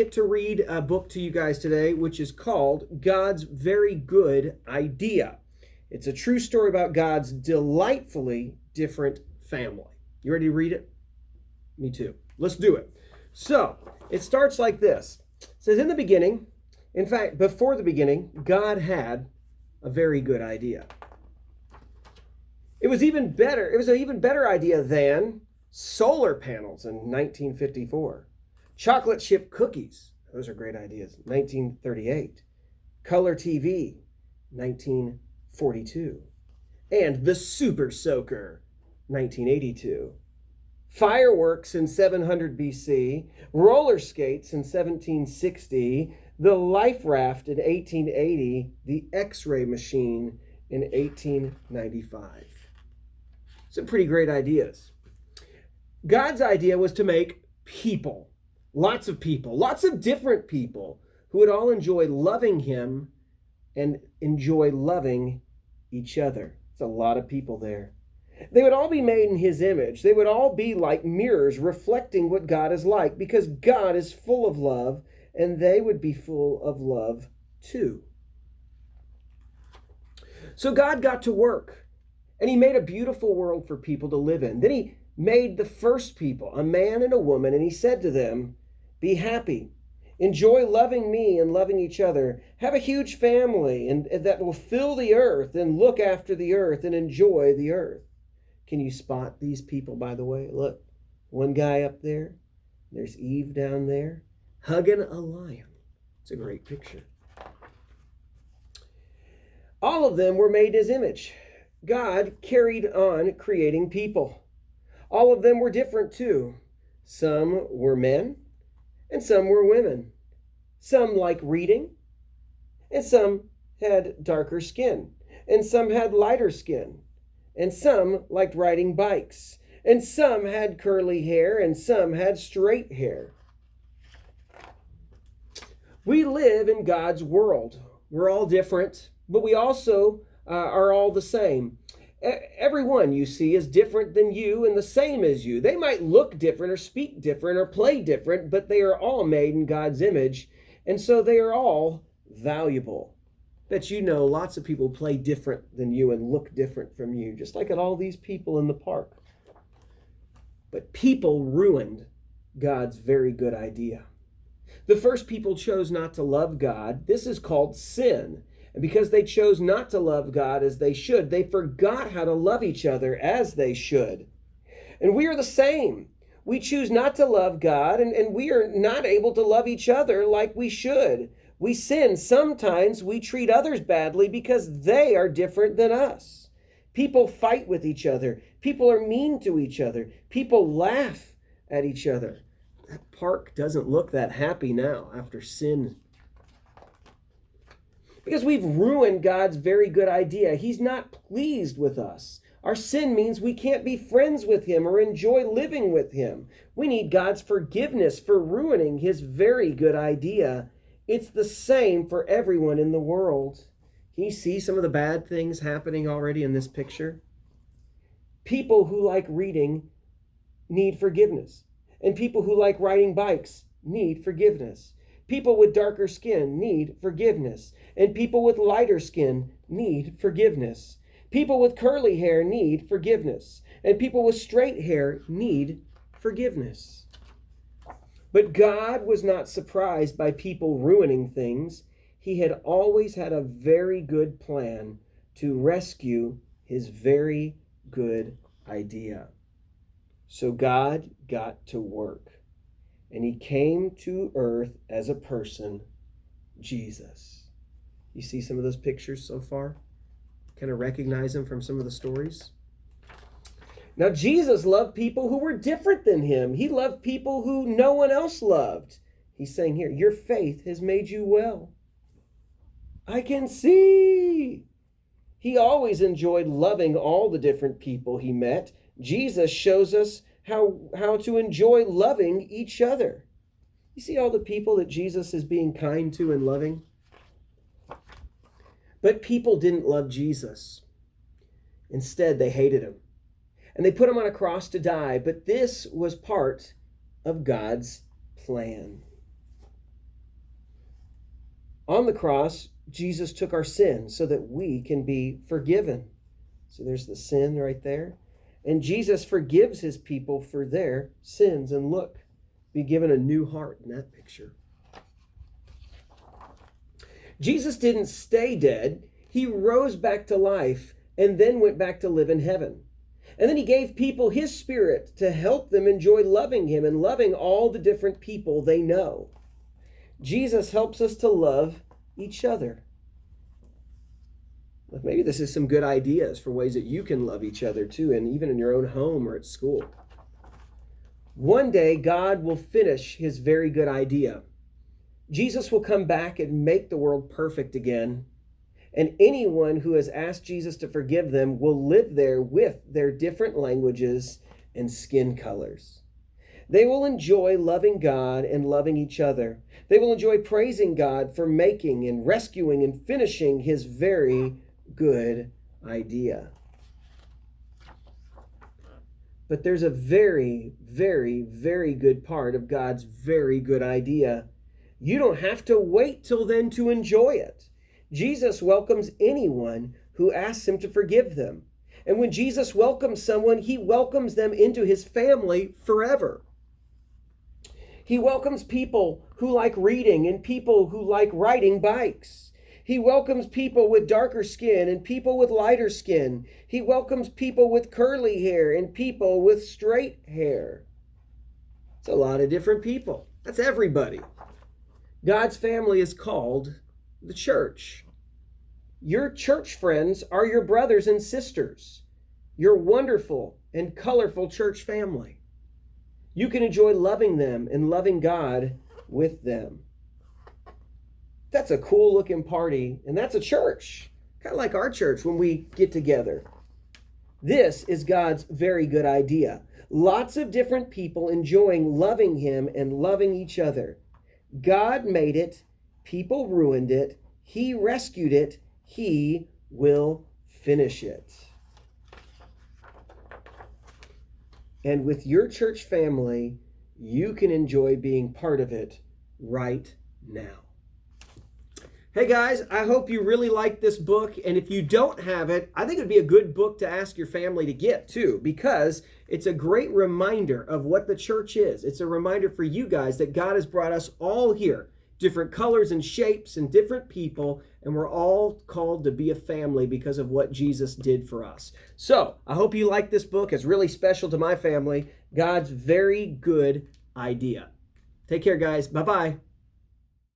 get to read a book to you guys today, which is called God's Very Good Idea. It's a true story about God's delightfully different family. You ready to read it? Me too. Let's do it. So, it starts like this. It says, in the beginning, in fact, before the beginning, God had a very good idea. It was an even better idea than solar panels in 1954. Chocolate chip cookies, those are great ideas, 1938. Color TV, 1942. And the Super Soaker, 1982. Fireworks in 700 BC, roller skates in 1760, the life raft in 1880, the X-ray machine in 1895. Some pretty great ideas. God's idea was to make people, lots of different people who would all enjoy loving him and enjoy loving each other. It's a lot of people there. They would all be made in his image. They would all be like mirrors reflecting what God is like, because God is full of love, and they would be full of love too. So God got to work, and he made a beautiful world for people to live in. Then he made the first people, a man and a woman, and he said to them, be happy, enjoy loving me and loving each other, have a huge family and that will fill the earth and look after the earth and enjoy the earth. Can you spot these people, by the way? Look, one guy up there, there's Eve down there, hugging a lion. It's a great picture. All of them were made in his image. God carried on creating people. All of them were different too. Some were men and some were women. Some liked reading and some had darker skin and some had lighter skin. And some liked riding bikes, and some had curly hair, and some had straight hair. We live in God's world. We're all different, but we also are all the same. Everyone you see is different than you and the same as you. They might look different or speak different or play different, but they are all made in God's image, and so they are all valuable. Bet you know lots of people play different than you and look different from you, just like at all these people in the park. But people ruined God's very good idea. The first people chose not to love God. This is called sin. And because they chose not to love God as they should, they forgot how to love each other as they should. And we are the same. We choose not to love God, and we are not able to love each other like we should. We sin. Sometimes we treat others badly because they are different than us. People fight with each other. People are mean to each other. People laugh at each other. That park doesn't look that happy now after sin. Because we've ruined God's very good idea. He's not pleased with us. Our sin means we can't be friends with him or enjoy living with him. We need God's forgiveness for ruining his very good idea. It's the same for everyone in the world. Can you see some of the bad things happening already in this picture? People who like reading need forgiveness. And people who like riding bikes need forgiveness. People with darker skin need forgiveness. And people with lighter skin need forgiveness. People with curly hair need forgiveness. And people with straight hair need forgiveness. But God was not surprised by people ruining things. He had always had a very good plan to rescue his very good idea. So God got to work, and he came to earth as a person, Jesus. You see some of those pictures so far? Kind of recognize them from some of the stories? Now, Jesus loved people who were different than him. He loved people who no one else loved. He's saying here, your faith has made you well. I can see. He always enjoyed loving all the different people he met. Jesus shows us how to enjoy loving each other. You see all the people that Jesus is being kind to and loving? But people didn't love Jesus. Instead, they hated him. And they put him on a cross to die, but this was part of God's plan. On the cross, Jesus took our sin so that we can be forgiven. So there's the sin right there. And Jesus forgives his people for their sins. And look, be given a new heart in that picture. Jesus didn't stay dead. He rose back to life and then went back to live in heaven. And then he gave people his Spirit to help them enjoy loving him and loving all the different people they know. Jesus helps us to love each other. Maybe this is some good ideas for ways that you can love each other too, and even in your own home or at school. One day, God will finish his very good idea. Jesus will come back and make the world perfect again. And anyone who has asked Jesus to forgive them will live there with their different languages and skin colors. They will enjoy loving God and loving each other. They will enjoy praising God for making and rescuing and finishing his very good idea. But there's a very, very, very good part of God's very good idea. You don't have to wait till then to enjoy it. Jesus welcomes anyone who asks him to forgive them. And when Jesus welcomes someone, he welcomes them into his family forever. He welcomes people who like reading and people who like riding bikes. He welcomes people with darker skin and people with lighter skin. He welcomes people with curly hair and people with straight hair. It's a lot of different people. That's everybody. God's family is called the church. Your church friends are your brothers and sisters, your wonderful and colorful church family. You can enjoy loving them and loving God with them. That's a cool looking party, and that's a church, kind of like our church when we get together. This is God's very good idea. Lots of different people enjoying loving him and loving each other. God made it. People ruined it. He rescued it. He will finish it. And with your church family, you can enjoy being part of it right now. Hey guys, I hope you really like this book, and if you don't have it, I think it'd be a good book to ask your family to get too, because it's a great reminder of what the church is. It's a reminder for you guys that God has brought us all here, different colors and shapes and different people, and we're all called to be a family because of what Jesus did for us. So, I hope you like this book. It's really special to my family. God's very good idea. Take care, guys. Bye-bye.